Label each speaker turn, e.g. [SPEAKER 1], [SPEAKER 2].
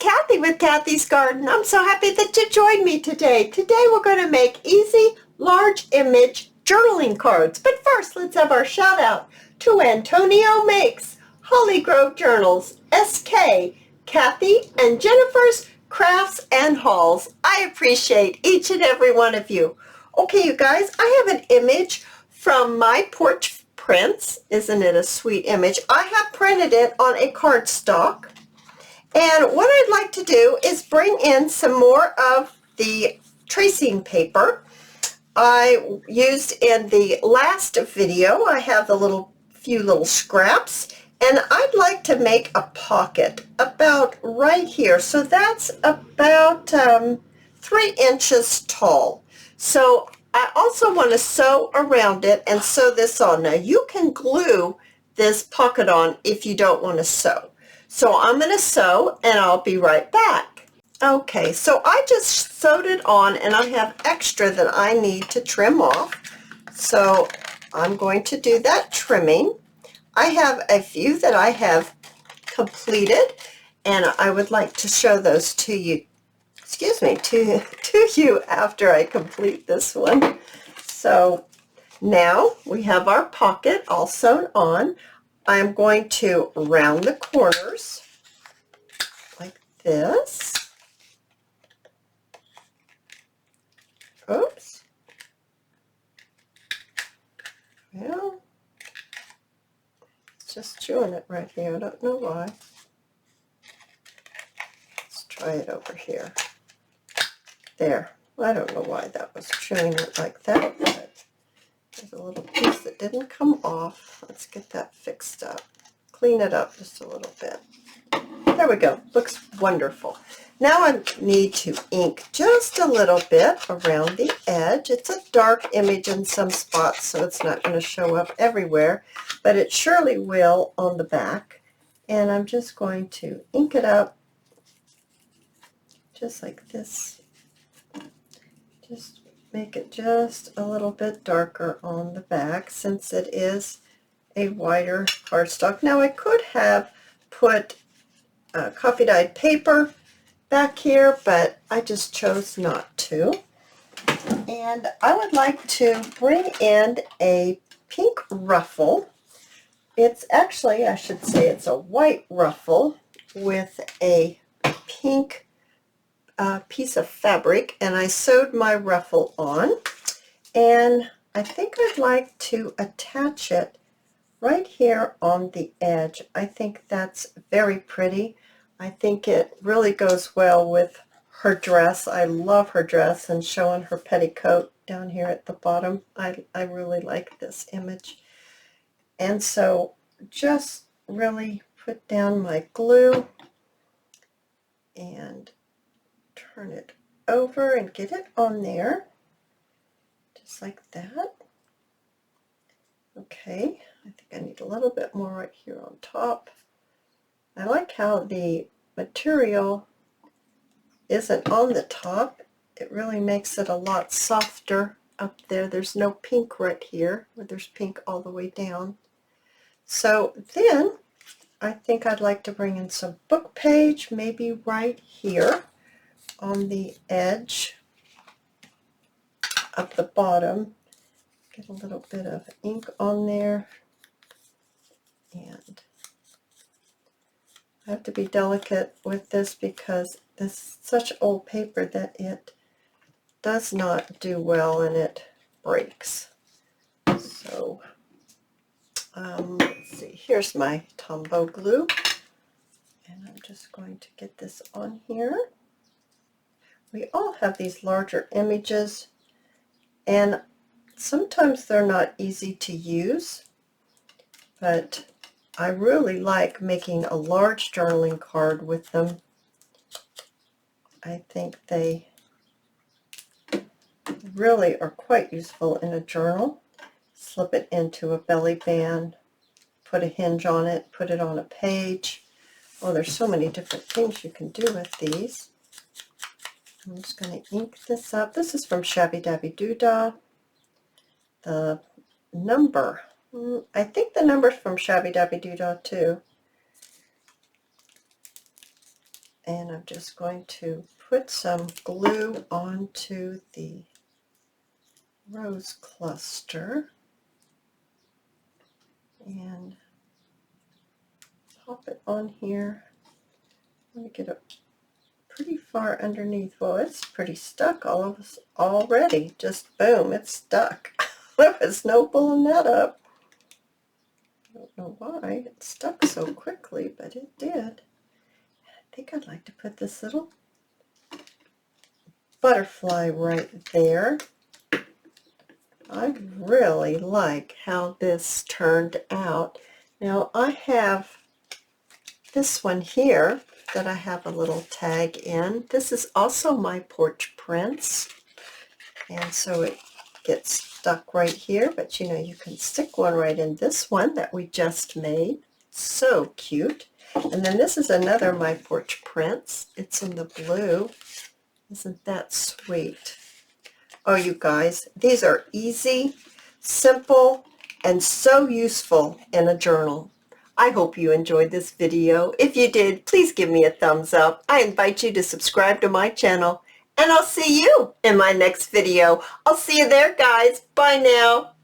[SPEAKER 1] Cathy with Cathy's Garden. I'm so happy that you joined me today. Today we're going to make easy, large image journaling cards. But first, let's have our shout out to Antonio Makes, Holly Grove Journals, SK, Cathy, and Jennifer's Crafts and Hauls. I appreciate each and every one of you. Okay, you guys, I have an image from my porch prints. Isn't it a sweet image? I have printed it on a cardstock. And what I'd like to do is bring in some more of the tracing paper I used in the last video. I have the few little scraps, and I'd like to make a pocket about right here. So that's about 3 inches tall. So I also want to sew around it and sew this on. Now you can glue this pocket on if you don't want to sew. So I'm going to sew and I'll be right back. Okay, so I just sewed it on and I have extra that I need to trim off. So I'm going to do that trimming. I have a few that I have completed and I would like to show those to you, to you after I complete this one. So now we have our pocket all sewn on. I'm going to round the corners like this. Oops. Well, it's just chewing it right here. I don't know why. Let's try it over here. There. I don't know why that was chewing it like that, but there's a little piece that didn't come off. Let's get that fixed up. Clean it up just a little bit. There we go. Looks wonderful. Now I need to ink just a little bit around the edge. It's a dark image in some spots, so it's not going to show up everywhere, but it surely will on the back. And I'm just going to ink it up just like this. Just make it just a little bit darker on the back since it is a wider cardstock. Now I could have put coffee dyed paper back here, but I just chose not to. And I would like to bring in a pink ruffle. It's actually, I should say, it's a white ruffle with a pink piece of fabric, and I sewed my ruffle on, and I think I'd like to attach it right here on the edge. I think that's very pretty. I think it really goes well with her dress. I love her dress, and showing her petticoat down here at the bottom. I really like this image. And so just really put down my glue and turn it over and get it on there, just like that. Okay, I think I need a little bit more right here on top. I like how the material isn't on the top. It really makes it a lot softer up there. There's no pink right here, where there's pink all the way down. So then I think I'd like to bring in some book page, maybe right here on the edge of the bottom. Get a little bit of ink on there, and I have to be delicate with this because this is such old paper that it does not do well and it breaks. So let's see, here's my Tombow glue, and I'm just going to get this on here. We all have these larger images, and sometimes they're not easy to use, but I really like making a large journaling card with them. I think they really are quite useful in a journal. Slip it into a belly band, put a hinge on it, put it on a page. Oh, there's so many different things you can do with these. I'm just going to ink this up. This is from Shabby Dabby Doodah. The number, I think the number's from Shabby Dabby Doodah too. And I'm just going to put some glue onto the rose cluster and pop it on here. I'm going to get it pretty far underneath. Well, it's pretty stuck all of us already. Just boom, it's stuck. There was no pulling that up. I don't know why it stuck so quickly, but it did. I think I'd like to put this little butterfly right there. I really like how this turned out. Now I have this one here that I have a little tag in. This is also my porch prints, and so it gets stuck right here, but you know, you can stick one right in this one that we just made. So cute. And then this is another my porch prints. It's in the blue. Isn't that sweet? Oh, you guys, these are easy, simple, and so useful in a journal. I hope you enjoyed this video. If you did, please give me a thumbs up. I invite you to subscribe to my channel, and I'll see you in my next video. I'll see you there, guys. Bye now.